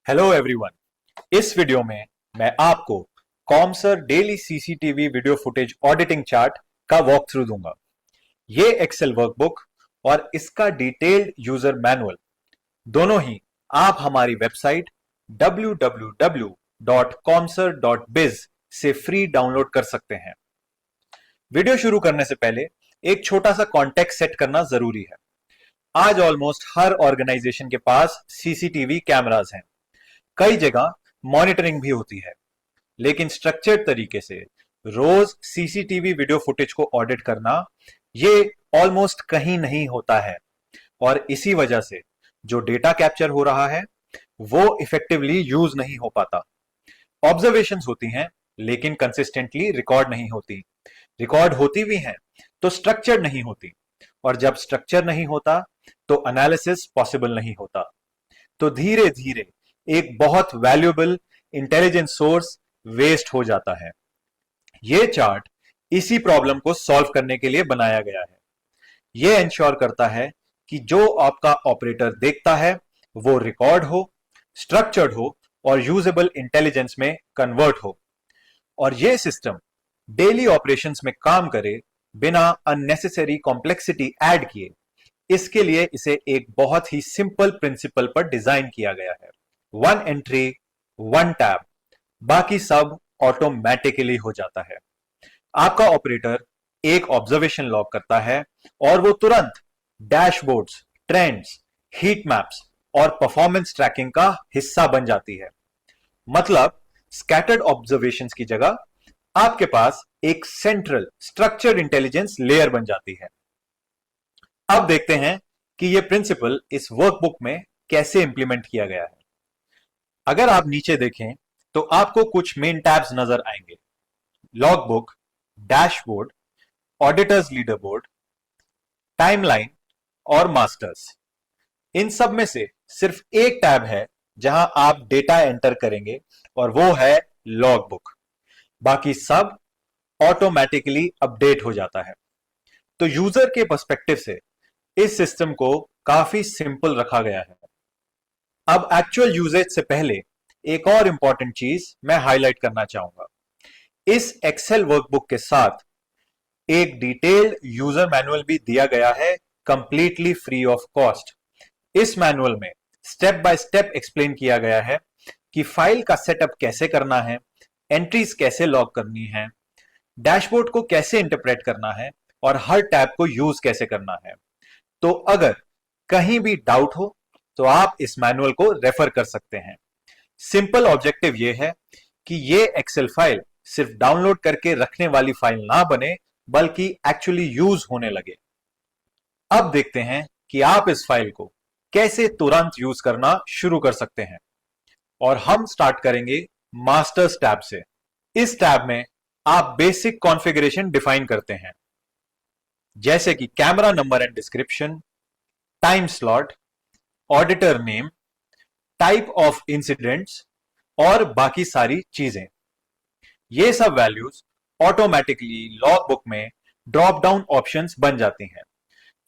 Hello everyone. इस video में मैं आपको कॉमसर daily CCTV video footage auditing chart का वॉक थ्रू दूंगा। ये एक्सेल वर्कबुक और इसका डिटेल्ड यूजर मैनुअल दोनों ही आप हमारी वेबसाइट www.comsar.biz से फ्री डाउनलोड कर सकते हैं। वीडियो शुरू करने से पहले एक छोटा सा कॉन्टेक्स्ट सेट करना जरूरी है। आज ऑलमोस्ट हर ऑर्गेनाइजेशन के पास सीसीटीवी कैमरास हैं। कई जगह मॉनिटरिंग भी होती है, लेकिन स्ट्रक्चर्ड तरीके से रोज सीसीटीवी वीडियो फुटेज को ऑडिट करना ये ऑलमोस्ट कहीं नहीं होता है, और इसी वजह से जो डेटा कैप्चर हो रहा है वो इफेक्टिवली यूज नहीं हो पाता। ऑब्जर्वेशंस होती हैं लेकिन कंसिस्टेंटली रिकॉर्ड नहीं होती। रिकॉर्ड होती भी हैं तो स्ट्रक्चर नहीं होती, और जब स्ट्रक्चर नहीं होता तो एनालिसिस पॉसिबल नहीं होता। तो धीरे धीरे एक बहुत वैल्यूएबल इंटेलिजेंस सोर्स वेस्ट हो जाता है। यह चार्ट इसी प्रॉब्लम को सॉल्व करने के लिए बनाया गया है। यह इंश्योर करता है कि जो आपका ऑपरेटर देखता है वो रिकॉर्ड हो, स्ट्रक्चर्ड हो और यूजेबल इंटेलिजेंस में कन्वर्ट हो, और यह सिस्टम डेली ऑपरेशंस में काम करे बिना अननेसेसरी कॉम्प्लेक्सिटी ऐड किए। इसके लिए इसे एक बहुत ही सिंपल प्रिंसिपल पर डिजाइन किया गया है। वन एंट्री, वन टैब, बाकी सब ऑटोमेटिकली हो जाता है। आपका ऑपरेटर एक ऑब्जर्वेशन लॉग करता है और वो तुरंत डैशबोर्ड्स, ट्रेंड्स, हीट मैप्स और परफॉर्मेंस ट्रैकिंग का हिस्सा बन जाती है। मतलब स्कैटर्ड ऑब्जर्वेशंस की जगह आपके पास एक सेंट्रल स्ट्रक्चर्ड इंटेलिजेंस लेयर बन जाती है। अब देखते हैं कि यह प्रिंसिपल इस वर्कबुक में कैसे इंप्लीमेंट किया गया है। अगर आप नीचे देखें तो आपको कुछ मेन टैब्स नजर आएंगे: log book, dashboard, auditors leader board, timeline और मास्टर्स। इन सब में से सिर्फ एक टैब है जहां आप डेटा एंटर करेंगे, और वो है लॉग बुक। बाकी सब ऑटोमेटिकली अपडेट हो जाता है। तो यूजर के पर्सपेक्टिव से इस सिस्टम को काफी सिंपल रखा गया है। अब एक्चुअल यूजेज से पहले एक और इंपॉर्टेंट चीज मैं हाईलाइट करना चाहूंगा। इस एक्सेल वर्कबुक के साथ एक डिटेल्ड यूजर मैनुअल भी दिया गया है, कंप्लीटली फ्री ऑफ कॉस्ट। इस मैनुअल में स्टेप बाय स्टेप एक्सप्लेन किया गया है कि फाइल का सेटअप कैसे करना है, एंट्रीज कैसे लॉग करनी है, डैशबोर्ड को कैसे इंटरप्रेट करना है और हर टैब को यूज कैसे करना है। तो अगर कहीं भी डाउट हो तो आप इस मैनुअल को रेफर कर सकते हैं। सिंपल ऑब्जेक्टिव यह है कि ये एक्सेल फाइल सिर्फ डाउनलोड करके रखने वाली फाइल ना बने, बल्कि एक्चुअली यूज होने लगे। अब देखते हैं कि आप इस फाइल को कैसे तुरंत यूज करना शुरू कर सकते हैं, और हम स्टार्ट करेंगे मास्टर्स टैब से। इस टैब में आप बेसिक कॉन्फ़िगरेशन डिफाइन करते हैं, जैसे कि camera number and description, time slot, auditor name, type of incidents और बाकी सारी चीजें। ये सब वैल्यूज ऑटोमेटिकली लॉग बुक में ड्रॉप डाउन ऑप्शंस बन जाती हैं।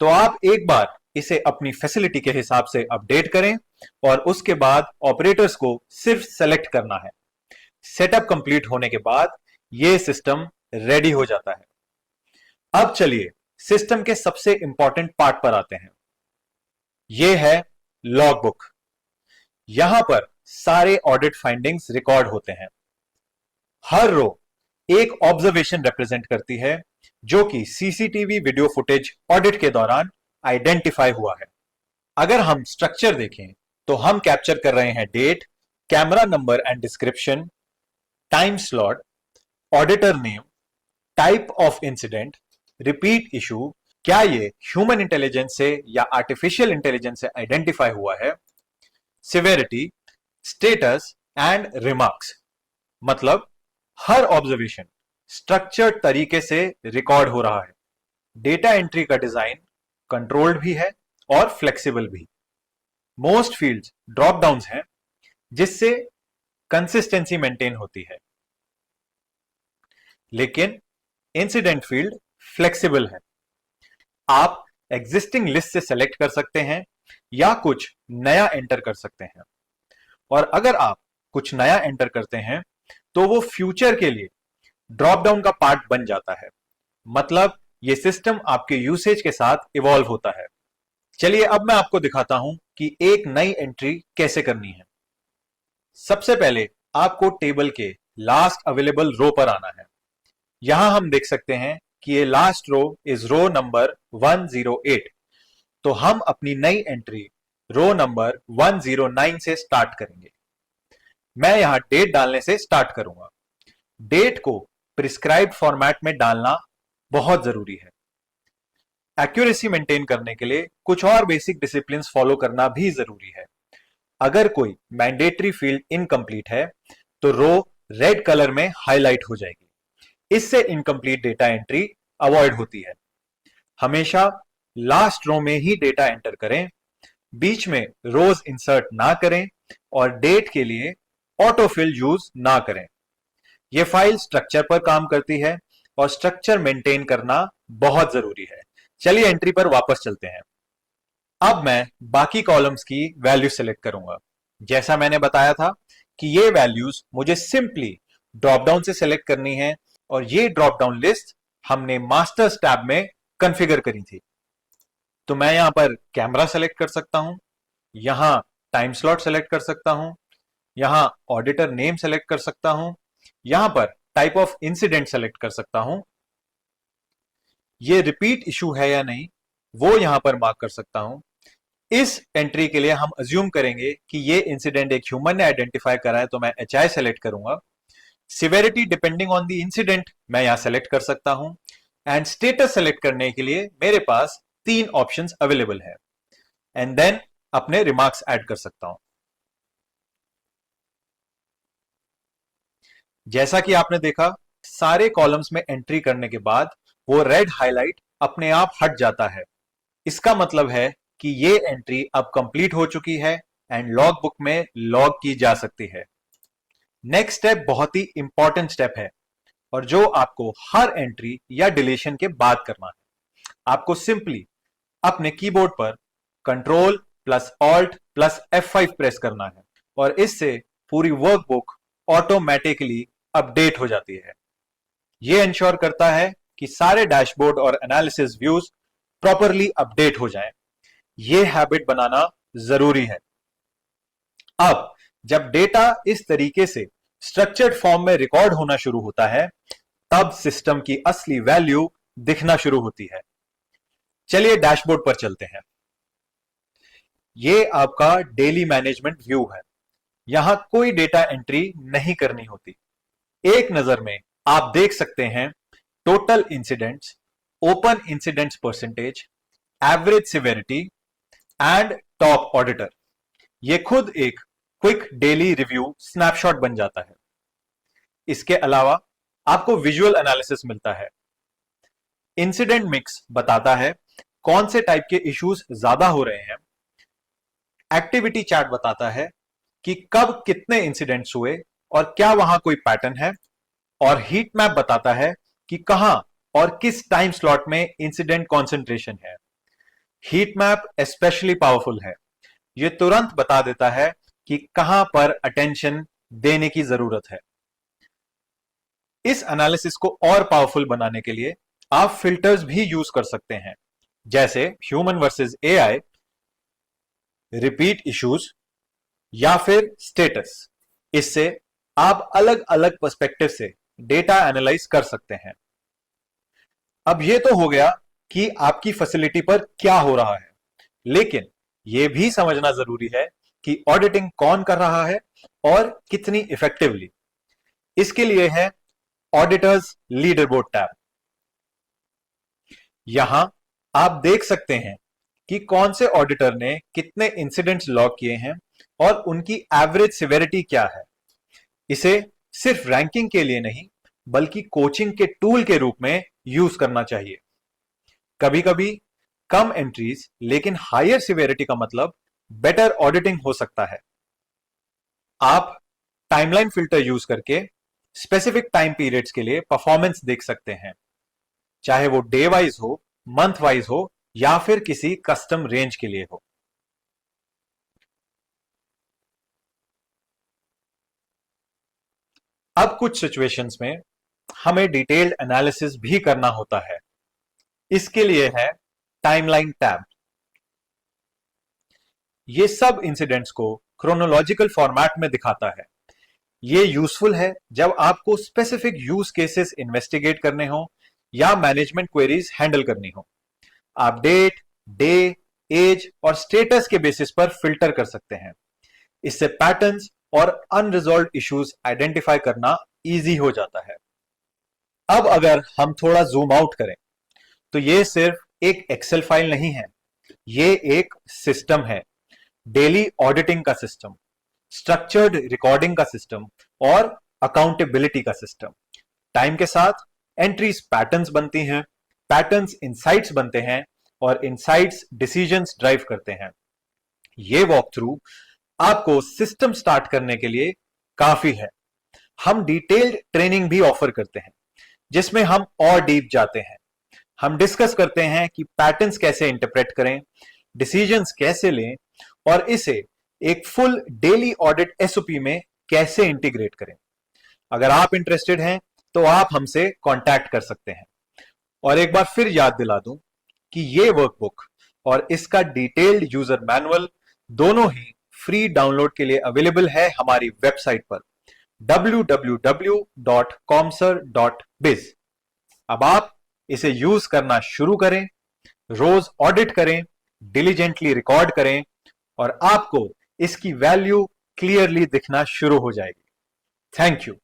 तो आप एक बार इसे अपनी फैसिलिटी के हिसाब से अपडेट करें और उसके बाद ऑपरेटर्स को सिर्फ सेलेक्ट करना है। सेटअप कंप्लीट होने के बाद यह सिस्टम रेडी हो जाता है। अब चलिए सिस्टम के सबसे इंपॉर्टेंट पार्ट पर आते हैं। यह है लॉग बुक। यहां पर सारे ऑडिट फाइंडिंग्स रिकॉर्ड होते हैं। हर रो एक ऑब्जर्वेशन रिप्रेजेंट करती है जो कि सीसीटीवी वीडियो फुटेज ऑडिट के दौरान आइडेंटिफाई हुआ है। अगर हम स्ट्रक्चर देखें तो हम कैप्चर कर रहे हैं date, camera number and description, time slot, auditor name, type of incident, repeat issue, क्या ये ह्यूमन इंटेलिजेंस से या आर्टिफिशियल इंटेलिजेंस से आइडेंटिफाई हुआ है, सिवेरिटी, स्टेटस एंड रिमार्क्स। मतलब हर ऑब्जर्वेशन स्ट्रक्चर्ड तरीके से रिकॉर्ड हो रहा है। डेटा एंट्री का डिजाइन कंट्रोल्ड भी है और फ्लेक्सिबल भी। मोस्ट फील्ड्स ड्रॉप डाउन्स हैं जिससे कंसिस्टेंसी मेंटेन होती है, लेकिन इंसिडेंट फील्ड फ्लेक्सिबल है। आप एग्जिस्टिंग लिस्ट से सेलेक्ट कर सकते हैं या कुछ नया एंटर कर सकते हैं। और अगर आप कुछ नया एंटर करते हैं तो वो फ्यूचर के लिए ड्रॉप डाउन का पार्ट बन जाता है। मतलब ये सिस्टम आपके यूसेज के साथ इवॉल्व होता है। चलिए अब मैं आपको दिखाता हूं कि एक नई एंट्री कैसे करनी है। सबसे पहले आपको टेबल के लास्ट अवेलेबल रो पर आना है। यहां हम देख सकते हैं कि ये last row is row number 108। तो हम अपनी नई एंट्री रो नंबर 109 से स्टार्ट करेंगे। मैं यहां डेट डालने से स्टार्ट करूंगा। डेट को प्रिस्क्राइब्ड फॉर्मेट में डालना बहुत जरूरी है। एक्यूरेसी मेंटेन करने के लिए कुछ और बेसिक डिसिप्लिन फॉलो करना भी जरूरी है। अगर कोई मैंडेटरी फील्ड इनकम्प्लीट है तो रो रेड कलर में हाईलाइट हो जाएगी। इससे इनकम्प्लीट डेटा एंट्री अवॉइड होती है। हमेशा लास्ट रो में ही डेटा एंटर करें, बीच में रोज इंसर्ट ना करें और डेट के लिए ऑटोफिल यूज ना करें। यह फाइल स्ट्रक्चर पर काम करती है और स्ट्रक्चर मेंटेन करना बहुत जरूरी है। चलिए एंट्री पर वापस चलते हैं। अब मैं बाकी कॉलम्स की वैल्यू सेलेक्ट करूंगा। जैसा मैंने बताया था कि ये वैल्यूज मुझे सिंपली ड्रॉप डाउन से सेलेक्ट करनी है और ये ड्रॉप डाउन लिस्ट हमने मास्टर्स टैब में कॉन्फ़िगर करी थी। तो मैं यहां पर कैमरा सेलेक्ट कर सकता हूं, यहां टाइम स्लॉट सेलेक्ट कर सकता हूं, यहां ऑडिटर नेम सेलेक्ट कर सकता हूं, यहां पर टाइप ऑफ इंसिडेंट सेलेक्ट कर सकता हूं, ये रिपीट इशू है या नहीं वो यहां पर मार्क कर सकता हूं। इस एंट्री के लिए हम अज्यूम करेंगे कि ये इंसिडेंट एक ह्यूमन ने आइडेंटिफाई करा है, तो मैं HI सेलेक्ट करूंगा। Severity depending on the incident मैं यहां सेलेक्ट कर सकता हूं एंड स्टेटस सेलेक्ट करने के लिए मेरे पास 3 ऑप्शंस अवेलेबल है एंड देन अपने रिमार्क्स ऐड कर सकता हूं। जैसा कि आपने देखा, सारे कॉलम्स में एंट्री करने के बाद वो रेड हाईलाइट अपने आप हट जाता है। इसका मतलब है कि ये एंट्री अब कंप्लीट हो चुकी है एंड लॉग बुक में लॉग की जा सकती है। नेक्स्ट स्टेप बहुत ही इंपॉर्टेंट स्टेप है और जो आपको हर एंट्री या डिलीशन के बाद करना है। आपको सिंपली अपने कीबोर्ड पर control plus alt plus F5 press करना है और इससे पूरी वर्कबुक ऑटोमेटिकली अपडेट हो जाती है। यह इंश्योर करता है कि सारे डैशबोर्ड और एनालिसिस व्यूज प्रॉपरली अपडेट हो जाएं। यह हैबिट बनाना जरूरी है। अब जब डेटा इस तरीके से स्ट्रक्चर्ड फॉर्म में रिकॉर्ड होना शुरू होता है, तब सिस्टम की असली वैल्यू दिखना शुरू होती है। चलिए डैशबोर्ड पर चलते हैं। यह आपका डेली मैनेजमेंट व्यू है। यहां कोई डेटा एंट्री नहीं करनी होती। एक नजर में आप देख सकते हैं total incidents, open incidents percentage, average severity and top auditor. यह खुद एक क्विक डेली रिव्यू स्नैपशॉट बन जाता है। इसके अलावा आपको विजुअल एनालिसिस मिलता है। इंसिडेंट मिक्स बताता है कौन से टाइप के इश्यूज ज्यादा हो रहे हैं। एक्टिविटी चार्ट बताता है कि कब कितने इंसिडेंट्स हुए और क्या वहां कोई पैटर्न है। और हीट मैप बताता है कि कहां और किस टाइम स्लॉट में इंसिडेंट कॉन्सेंट्रेशन है। हीट मैप स्पेशली पावरफुल है। यह तुरंत बता देता है कि कहां पर अटेंशन देने की जरूरत है। इस एनालिसिस को और पावरफुल बनाने के लिए आप फिल्टर्स भी यूज कर सकते हैं, जैसे human versus AI, repeat issues या फिर स्टेटस। इससे आप अलग अलग पर्सपेक्टिव से डेटा एनालाइज कर सकते हैं। अब यह तो हो गया कि आपकी फैसिलिटी पर क्या हो रहा है, लेकिन यह भी समझना जरूरी है कि ऑडिटिंग कौन कर रहा है और कितनी इफेक्टिवली। इसके लिए है ऑडिटर्स लीडरबोर्ड टैब। यहां आप देख सकते हैं कि कौन से ऑडिटर ने कितने इंसिडेंट्स लॉग किए हैं और उनकी एवरेज सिवेरिटी क्या है। इसे सिर्फ रैंकिंग के लिए नहीं बल्कि कोचिंग के टूल के रूप में यूज करना चाहिए। कभी कभी कम एंट्रीज लेकिन हायर सिवेरिटी का मतलब बेटर ऑडिटिंग हो सकता है। आप टाइमलाइन फिल्टर यूज करके स्पेसिफिक टाइम पीरियड्स के लिए परफॉर्मेंस देख सकते हैं, चाहे वो डे वाइज हो, मंथ वाइज हो या फिर किसी कस्टम रेंज के लिए हो। अब कुछ सिचुएशंस में हमें डिटेल्ड एनालिसिस भी करना होता है। इसके लिए है टाइमलाइन टैब। ये सब इंसिडेंट्स को क्रोनोलॉजिकल फॉर्मेट में दिखाता है। ये यूजफुल है जब आपको स्पेसिफिक यूज केसेस इन्वेस्टिगेट करने हो या मैनेजमेंट क्वेरीज हैंडल करनी हो। आप डेट, डे, एज और स्टेटस के बेसिस पर फिल्टर कर सकते हैं। इससे पैटर्न्स और अनरिजॉल्व इश्यूज आइडेंटिफाई करना इजी हो जाता है। अब अगर हम थोड़ा जूम आउट करें तो ये सिर्फ एक एक्सेल फाइल नहीं है, ये एक सिस्टम है। डेली ऑडिटिंग का सिस्टम, स्ट्रक्चर्ड रिकॉर्डिंग का सिस्टम और अकाउंटेबिलिटी का सिस्टम। टाइम के साथ एंट्रीज पैटर्न्स बनती हैं, पैटर्न्स इनसाइट्स बनते हैं और इनसाइट्स डिसीजंस ड्राइव करते हैं। ये वॉक थ्रू आपको सिस्टम स्टार्ट करने के लिए काफी है। हम डिटेल्ड ट्रेनिंग भी ऑफर करते हैं जिसमें हम और डीप जाते हैं। हम डिस्कस करते हैं कि पैटर्न्स कैसे इंटरप्रेट करें, डिसीजंस कैसे लें और इसे एक फुल डेली ऑडिट एसओपी में कैसे इंटीग्रेट करें। अगर आप इंटरेस्टेड हैं तो आप हमसे कांटेक्ट कर सकते हैं। और एक बार फिर याद दिला दूं कि ये वर्कबुक और इसका डिटेल्ड यूजर मैनुअल दोनों ही फ्री डाउनलोड के लिए अवेलेबल है हमारी वेबसाइट पर www.comsir.biz। अब आप इसे यूज करना शुरू करें, रोज ऑडिट करें, डिलीजेंटली रिकॉर्ड करें और आपको इसकी वैल्यू क्लियरली दिखना शुरू हो जाएगी। Thank you.